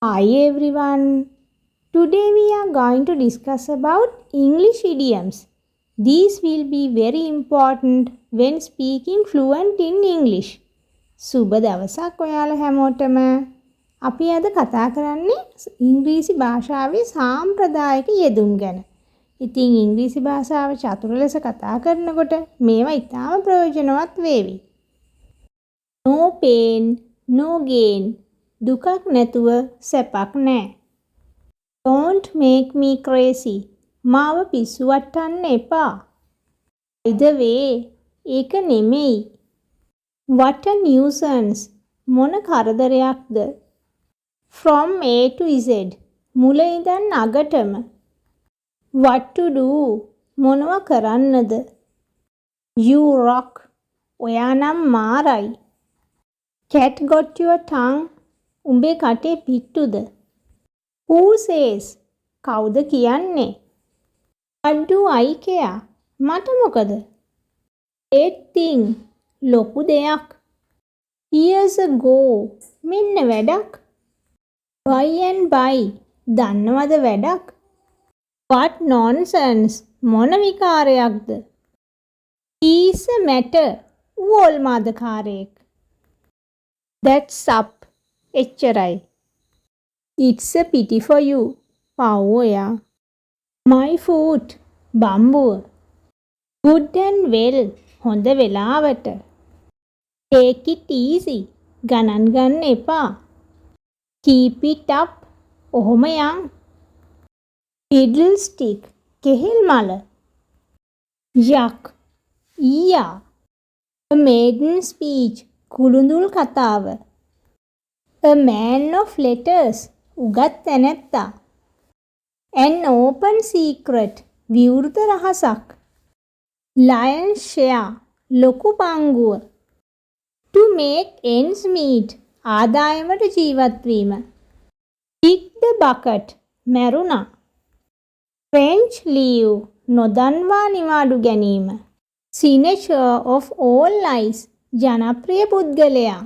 Hi everyone. Today we are going to discuss about English idioms. These will be very important when speaking fluent in English. සුබ දවසක් ඔයාලා හැමෝටම. අපි අද කතා කරන්නේ ඉංග්‍රීසි භාෂාවේ සාම්ප්‍රදායික යෙදුම් ගැන. ඉතින් ඉංග්‍රීසි භාෂාව චතුර ලෙස කතා කරනකොට මේවා ඉතාම ප්‍රයෝජනවත් වේවි. No pain, no gain. දුකක් නැතුව සැපක් නැහැ. Don't make me crazy. මාව පිස්සු වට්ටන්න එපා. By the way, ඒක නෙමෙයි. What a nuisance. මොන කරදරයක්ද. From A to Z. මුල ඉඳන් අගටම. What to do. මොනව කරන්නද. You rock. ඔයා නම් මාරයි. Cat got your tongue. උඹේ කටේ පිට්ටුද? Who says? කවුද කියන්නේ? What do I care? මට මොකද? Great thing. ලොකු දෙයක්. Here's a go. මෙන්න වැඩක්. By and by. දන්නවද වැඩක්? What nonsense. මොන විකාරයක්ද? He's a matter. වෝල් මාදකාරයෙක්. That's up. එච්චරයි. It's a pity for you. පව් ඔයා. My foot. බම්බුව. Good and well. හොඳ වෙලාවට. Take it easy. ගණන් ගන්න එපා. Keep it up. ඔහොම යන්. Fiddlestick. කෙහෙල් මල. Yuck. ඊයා. A maiden speech. කුළුඳුල් කතාව. A man of letters. උගත් තැනැත්තා. An open secret. විවෘත රහසක්. Lion's share. ලොකු පංගුව. To make ends meet. ආදායමට ජීවත් වීම. Kick the bucket. මැරුණා. French leave. නොදන්වා නිවාඩු ගැනීම. Signature of all lies. ජනප්‍රිය පුද්ගලයා.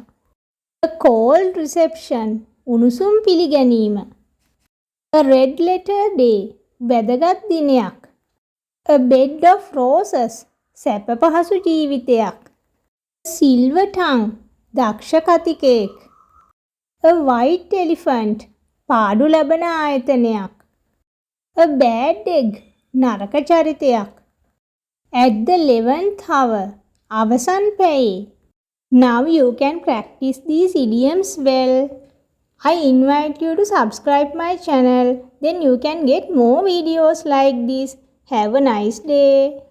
A cold reception. උණුසුම් පිළිගැනීම. A red letter day. වැදගත් දිනයක්. A bed of roses. සැප පහසු ජීවිතයක්. Silver tongue. දක්ෂ කතිකයෙක්. A white elephant. පාඩු ලබන ආයතනයක්. A bad egg. නරක චරිතයක්. At the 11th hour. අවසන් පැයේ. Now you can practice these idioms well. I invite you to subscribe my channel. Then you can get more videos like this. Have a nice day.